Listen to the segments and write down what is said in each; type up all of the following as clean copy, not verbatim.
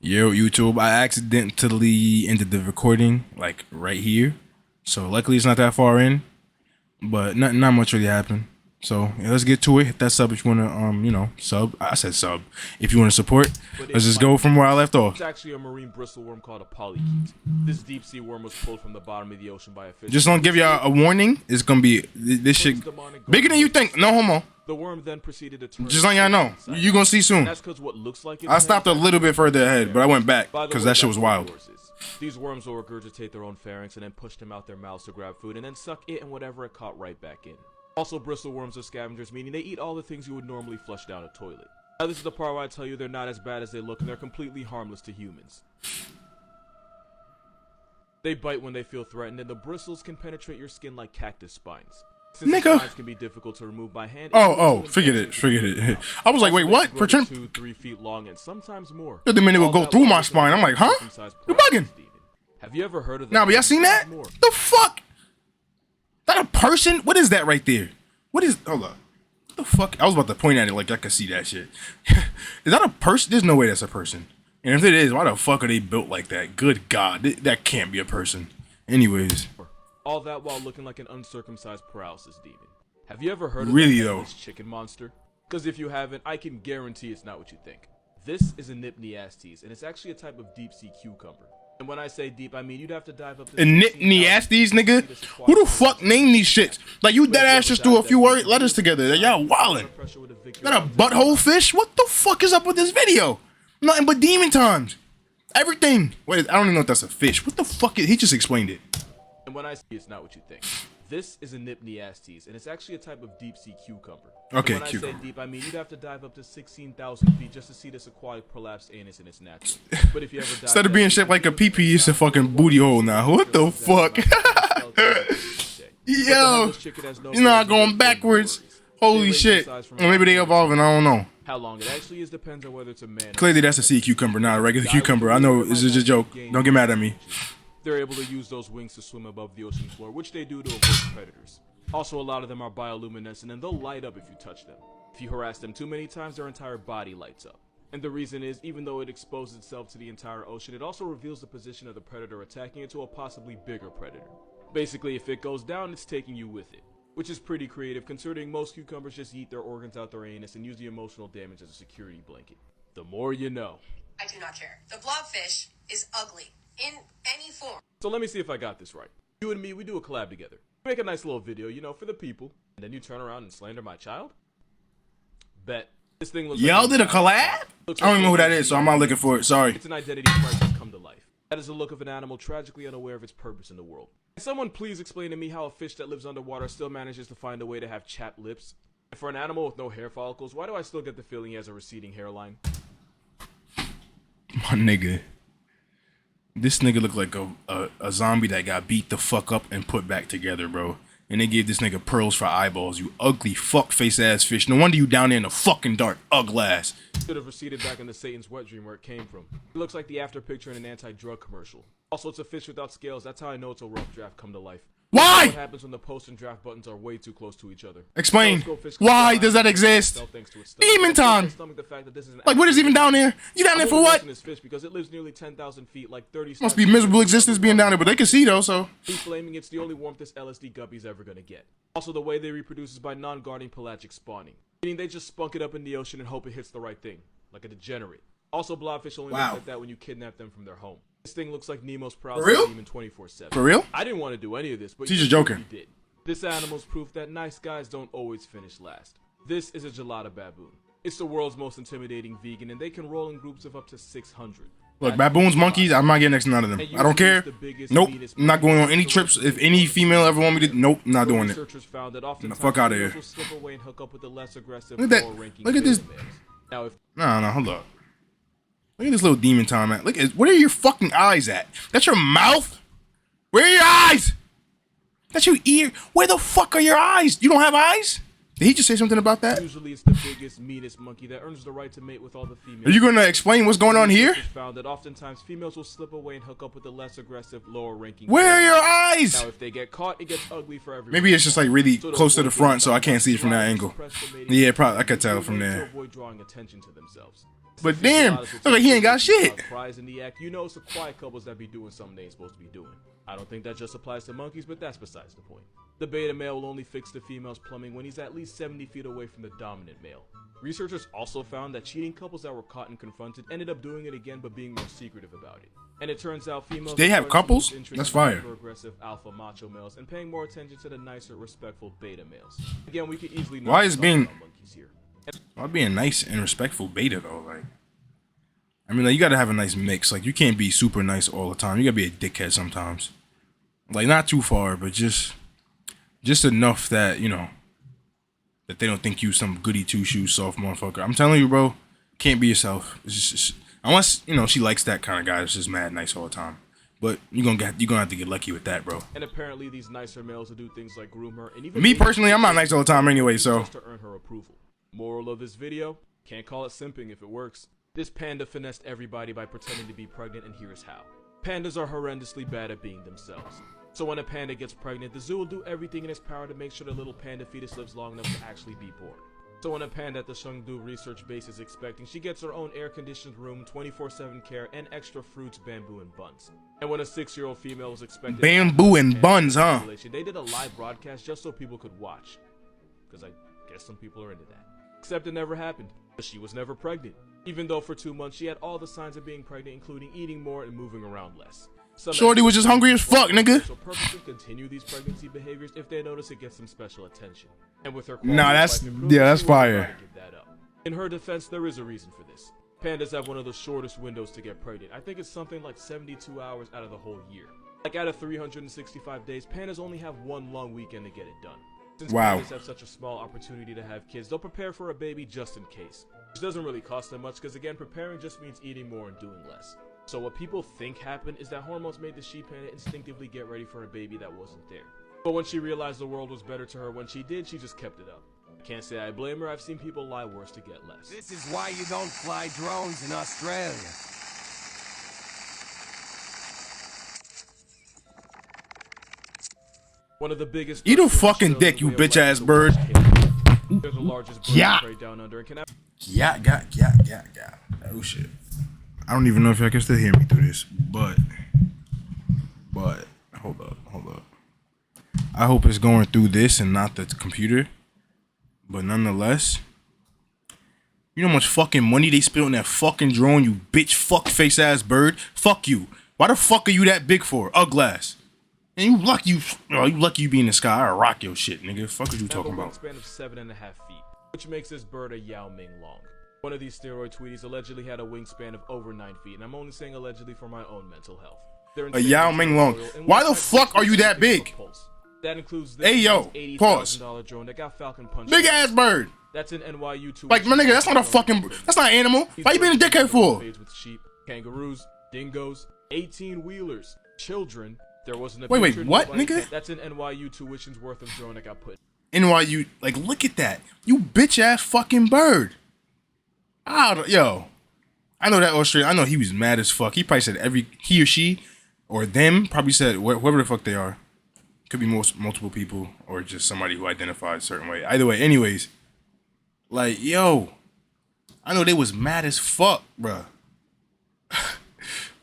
Yo, YouTube, I accidentally ended the recording, like, right here. So, luckily it's not that far in, but not much really happened. So, yeah, let's get to it. Hit that sub if you want to, sub. I said sub. If you want to support, let's just go from where I left off. It's actually a marine bristle worm called a polychaete. This deep sea worm was pulled from the bottom of the ocean by a fish. Just don't give y'all a warning. It's going to be, this shit, bigger than you think. No homo. The worm then proceeded to turn. Just letting y'all know. You're going to see soon. That's because what looks like I stopped a little bit further ahead, but I went back because that shit was wild. These worms will regurgitate their own pharynx and then push them out their mouths to grab food and then suck it and whatever it caught right back in. Also, bristle worms are scavengers, meaning they eat all the things you would normally flush down a toilet. Now, this is the part where I tell you they're not as bad as they look and they're completely harmless to humans. They bite when they feel threatened, and the bristles can penetrate your skin like cactus spines. Since the spines can be difficult to remove by hand. Forget it. I was like, wait, what? For 2-3 feet long and sometimes more. The minute will go through my spine. I'm like, huh? You're bugging. Have you ever heard of that? Nah, but y'all seen that? The fuck? That a person? What is that right there? What is? Hold up. What the fuck? I was about to point at it like I could see that shit. Is that a person? There's no way that's a person. And if it is, why the fuck are they built like that? Good God, that can't be a person. Anyways. All that while looking like an uncircumcised paralysis demon. Have you ever heard of this chicken monster? Because if you haven't, I can guarantee it's not what you think. This is a Nypniastes, and it's actually a type of deep sea cucumber. And when I say deep, I mean you'd have to dive up to Nypniastes, nigga? Who the fuck named these shits? Like, you dead ass just threw a few letters together. Y'all wildin'. That a butthole fish? What the fuck is up with this video? Nothing but demon times. Everything. Wait, I don't even know if that's a fish. What the fuck is, he just explained it. And when I say it's not what you think. This is a Nypniastes, and it's actually a type of deep sea cucumber. Okay, when I say deep, I mean you'd have to dive up to 16,000 feet just to see this aquatic prolapsed anus in its natural. But if you ever dive instead of being shaped like a pee-pee, it's a fucking booty hole now. What the fuck? Yo, you're not going backwards. Holy shit. Or maybe they evolving, I don't know. How long it actually is depends on whether it's a man. Clearly that's a sea cucumber, not a regular cucumber. I know it's just a joke. Don't get mad at me. They're able to use those wings to swim above the ocean floor, which they do to avoid predators. Also, a lot of them are bioluminescent and they'll light up if you touch them. If you harass them too many times, their entire body lights up. And the reason is, even though it exposes itself to the entire ocean, it also reveals the position of the predator attacking it to a possibly bigger predator. Basically, if it goes down, it's taking you with it. Which is pretty creative, considering most cucumbers just eat their organs out their anus and use the emotional damage as a security blanket. The more you know. I do not care. The blobfish is ugly. In any form. So let me see if I got this right. You and me, we do a collab together. We make a nice little video, you know, for the people. And then you turn around and slander my child? Bet. This thing looks y'all did a collab? I don't even know who that is, so I'm not looking for it. Sorry. It's an identity crisis come to life. That is the look of an animal tragically unaware of its purpose in the world. Can someone please explain to me how a fish that lives underwater still manages to find a way to have chapped lips? And for an animal with no hair follicles, why do I still get the feeling he has a receding hairline? My nigga. This nigga look like a zombie that got beat the fuck up and put back together, bro. And they gave this nigga pearls for eyeballs, you ugly fuck face ass fish. No wonder you down there in the fucking dark, ugly ass. Should have receded back into Satan's wet dream where it came from. It looks like the after picture in an anti-drug commercial. Also, it's a fish without scales. That's how I know it's a rough draft come to life. Why? What happens when the post and draft buttons are way too close to each other? Explain. Why does that exist? Demon time. Like, what is even down there? You down there for what? This fish because it lives nearly 10,000 feet, like 30. Must be miserable existence being down there, but they can see though, so. He's claiming it's the only warmth this LSD guppy's ever gonna get. Also, the way they reproduce is by non-guarding pelagic spawning, meaning they just spunk it up in the ocean and hope it hits the right thing, like a degenerate. Also, blobfish only look like that when you kidnap them from their home. This thing looks like Nemo's paralysis demon 24/7. For real? I didn't want to do any of this, but he's just joking. Did. This animal's proof that nice guys don't always finish last. This is a gelada baboon. It's the world's most intimidating vegan, and they can roll in groups of up to 600. Look, baboons, monkeys, I'm not getting next to none of them. I don't care. Nope. I'm not going on any trips. If any female ever want me to, nope, I'm not doing it. Found that Get the fuck out of here. Look at that. Look at this. No, hold up. Look at this little demon time at. Look at, where are your fucking eyes at? That's your mouth? Where are your eyes? That's your ear. Where the fuck are your eyes? You don't have eyes? Did he just say something about that? Usually it's the biggest, meanest monkey that earns the right to mate with all the females. Are you going to explain what's going on here? Found that oftentimes females will slip away and hook up with the less aggressive, lower ranking. Where are your eyes? Now if they get caught, it gets ugly for everyone. Maybe it's just like really close to the front, so I can't see it from that angle. Yeah, probably I could tell from there. To avoid drawing attention to themselves. But Since there's a damn, lot of look like he ain't got statistics shit. about prize in the act, you know it's the quiet couples that be doing something they ain't supposed to be doing. I don't think that just applies to monkeys, but that's besides the point. The beta male will only fix the female's plumbing when he's at least 70 feet away from the dominant male. Researchers also found that cheating couples that were caught and confronted ended up doing it again but being more secretive about it. And it turns out females They are have starting to couples? lose interest That's in fire. hyper-aggressive alpha macho males and paying more attention to the nicer, respectful beta males. Again, we could easily not Why be is talking being- about monkeys here. Why being nice and respectful beta though? Like, I mean, like you gotta have a nice mix. Like, you can't be super nice all the time. You gotta be a dickhead sometimes. Like, not too far, but just enough that you know that they don't think you some goody two shoes soft motherfucker. I'm telling you, bro, can't be yourself. It's just unless you know she likes that kind of guy that's just mad nice all the time. But you're gonna have to get lucky with that, bro. And apparently these nicer males will do things like groom her and even Me personally, I'm not nice all the time anyway, so just to earn her approval. Moral of this video, can't call it simping if it works. This panda finessed everybody by pretending to be pregnant, and here's how. Pandas are horrendously bad at being themselves. So when a panda gets pregnant, the zoo will do everything in its power to make sure the little panda fetus lives long enough to actually be born. So when a panda at the Chengdu research base is expecting, she gets her own air-conditioned room, 24/7 care, and extra fruits, bamboo, and buns. And when a 6-year-old female was expecting bamboo and buns, huh? they did a live broadcast just so people could watch. Because I guess some people are into that. Except it never happened. She was never pregnant. Even though for 2 months she had all the signs of being pregnant, including eating more and moving around less. Some Shorty was just hungry as fuck, nigga. So purposely continue these pregnancy behaviors if they notice it gets some special attention. And with her Nah, that's- yeah, that's fire. Give that up. In her defense, there is a reason for this. Pandas have one of the shortest windows to get pregnant. I think it's something like 72 hours out of the whole year. Like out of 365 days, pandas only have one long weekend to get it done. Since Wow. pandas have such a small opportunity to have kids, they'll prepare for a baby just in case. Which doesn't really cost them much because again, preparing just means eating more and doing less. So what people think happened is that hormones made the she panda instinctively get ready for a baby that wasn't there. But when she realized the world was better to her when she did, she just kept it up. I can't say I blame her, I've seen people lie worse to get less. This is why you don't fly drones in Australia. One of the biggest Eat a threats to fucking Australia dick, you way of bitch life ass is the bird. worst case. They're the largest bird Yeah. of prey down under and can have Yeah. Oh shit. I don't even know if y'all can still hear me through this, but hold up. I hope it's going through this and not the computer. But nonetheless, you know how much fucking money they spent on that fucking drone, you bitch fuck face ass bird? Fuck you. Why the fuck are you that big for? Uglass. And you lucky you be in the sky. I'll rock your shit, nigga. Fuck what you have talking a about? wingspan of 7.5 feet, which makes this bird a Yao Ming long. One of these steroid tweeties allegedly had a wingspan of over 9 feet, and I'm only saying allegedly for my own mental health. A Yao Ming long. Why the fuck are you that big? That includes this Hey, yo, pause. $80,000 drone that got Falcon punched. Big ass bird. That's an NYU tuition. Like, my nigga, that's not a fucking, that's not an animal. Why you being a dickhead for? With sheep, kangaroos, dingoes, 18-wheelers, children. There wasn't a Wait, picture, what, nobody- nigga? That's an NYU tuition's worth of drone that got put. NYU, like, look at that. You bitch ass fucking bird. Yo. I know that Australian, I know he was mad as fuck. He probably said he or she or them probably said whoever the fuck they are. Could be multiple people or just somebody who identifies a certain way. Either way, anyways. Like, yo. I know they was mad as fuck, bruh.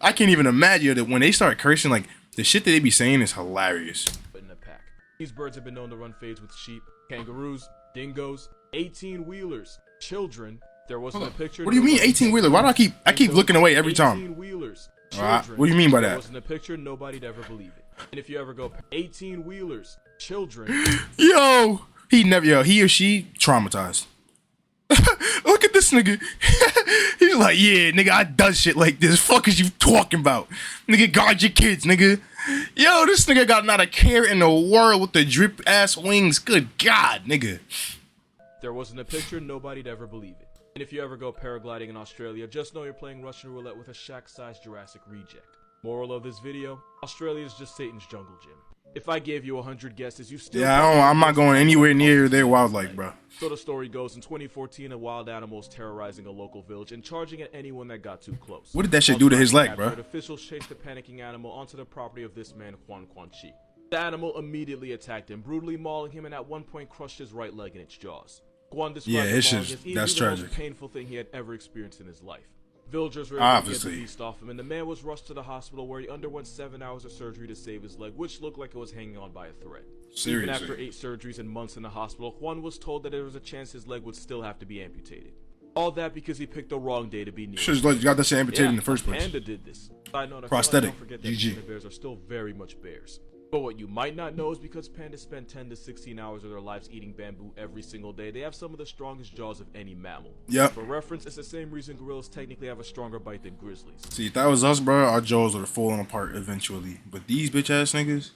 I can't even imagine that when they start cursing, like, the shit that they be saying is hilarious. In a pack. These birds have been known to run fades with sheep, kangaroos, dingoes, 18-wheelers, children. There wasn't a picture. What do you mean 18-wheeler? Why do I keep looking away every time? 18-wheelers, What children. do you mean by There that? wasn't a picture, nobody'd ever believe it. And if you ever go 18-wheelers, children. Yo, he or she traumatized. Look at this nigga. He's like, yeah, nigga, I done shit like this. Fuck is you talking about? Nigga, guard your kids, nigga. Yo, this nigga got not a care in the world with the drip ass wings. Good God, nigga. There wasn't a picture, nobody'd ever believe it. And if you ever go paragliding in Australia, just know you're playing Russian roulette with a shack-sized Jurassic reject. Moral of this video, Australia is just Satan's jungle gym. If I gave you 100 guesses, you still... Yeah, I'm not going anywhere near their wildlife, bro. So the story goes, in 2014, a wild animal was terrorizing a local village and charging at anyone that got too close. What did that shit do to his leg, bro? Officials chased the panicking animal onto the property of this man, Juan Chi. The animal immediately attacked him, brutally mauling him and at one point crushed his right leg in its jaws. Juan described Yeah, the it's falling just- as easily that's the tragic. most painful thing he had ever experienced in his life. Villagers were able to get Obviously. the beast off him, and the man was rushed to the hospital where he underwent 7 hours of surgery to save his leg, which looked like it was hanging on by a thread. Even after Seriously. 8 surgeries and months in the hospital, Juan was told that there was a chance his leg would still have to be amputated. All that because he picked the wrong day to be near. Should've like got that shit amputated in the first place. Panda did this. Side note, I feel like Prosthetic. don't forget that GG. panda bears are still very much bears. But what you might not know is because pandas spend 10 to 16 hours of their lives eating bamboo every single day, they have some of the strongest jaws of any mammal. Yep. For reference, it's the same reason gorillas technically have a stronger bite than grizzlies. See, if that was us, bro, our jaws would have fallen apart eventually. But these bitch ass niggas,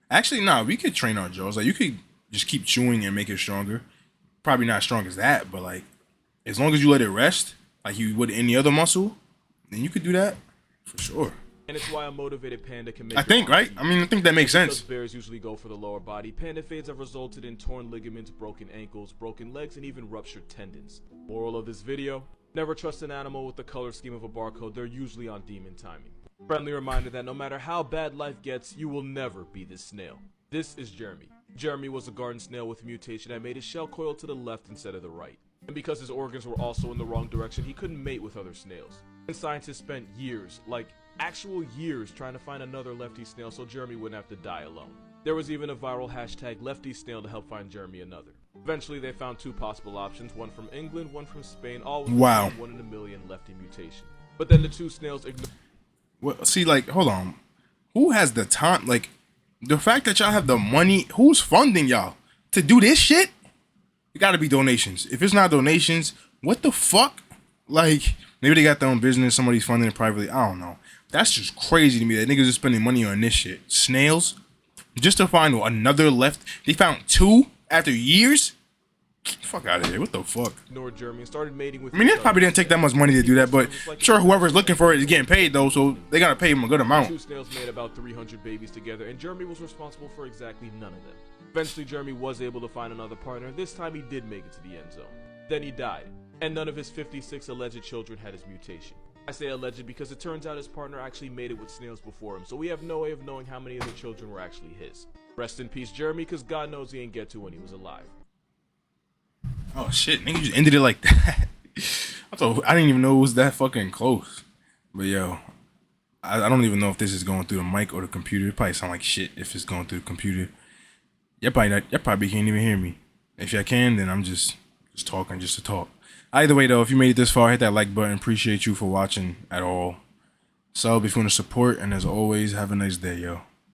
actually, nah, we could train our jaws. Like, you could just keep chewing and make it stronger. Probably not as strong as that, but like, as long as you let it rest, like you would any other muscle, then you could do that for sure. And it's why a motivated panda can make I your think, arms right? I mean, I think that makes Because sense. bears usually go for the lower body, panda fades have resulted in torn ligaments, broken ankles, broken legs, and even ruptured tendons. Moral of this video: never trust an animal with the color scheme of a barcode, they're usually on demon timing. Friendly reminder that no matter how bad life gets, you will never be this snail. This is Jeremy. Jeremy was a garden snail with a mutation that made his shell coil to the left instead of the right. And because his organs were also in the wrong direction, he couldn't mate with other snails. And scientists spent years, like actual years, trying to find another lefty snail so Jeremy wouldn't have to die alone. There was even a viral hashtag lefty snail to help find Jeremy another. Eventually they found 2 possible options, one from England, one from Spain, all with Wow. the same 1 in a million lefty mutation. But then the 2 snails ignored Well, see, like, hold on. Who has the time? Like, the fact that y'all have the money, who's funding y'all to do this shit? It gotta be donations. If it's not donations, what the fuck? Like, maybe they got their own business, somebody's funding it privately. I don't know. That's just crazy to me that niggas are spending money on this shit. Snails? Just to find another left. They found 2 after years? Fuck out of here. What the fuck? Jeremy and started mating with I mean, each it probably other. didn't take that much money to do that, but I'm sure whoever's looking for it is getting paid though, so they gotta pay him a good 2 amount. snails made about 300 babies together, and Jeremy was responsible for exactly none of them. Eventually, Jeremy was able to find another partner. This time, he did make it to the end zone. Then he died, and none of his 56 alleged children had his mutation. I say alleged because it turns out his partner actually made it with snails before him, so we have no way of knowing how many of the children were actually his. Rest in peace, Jeremy, because God knows he ain't get to when he was alive. Oh shit, nigga just ended it like that. I didn't even know it was that fucking close. But yo, I don't even know if this is going through the mic or the computer. It probably sound like shit if it's going through the computer. Y'all probably can't even hear me. If y'all can, then I'm just talking just to talk. Either way though, if you made it this far, hit that like button. Appreciate you for watching at all. Sub if you want to support, and as always, have a nice day, yo.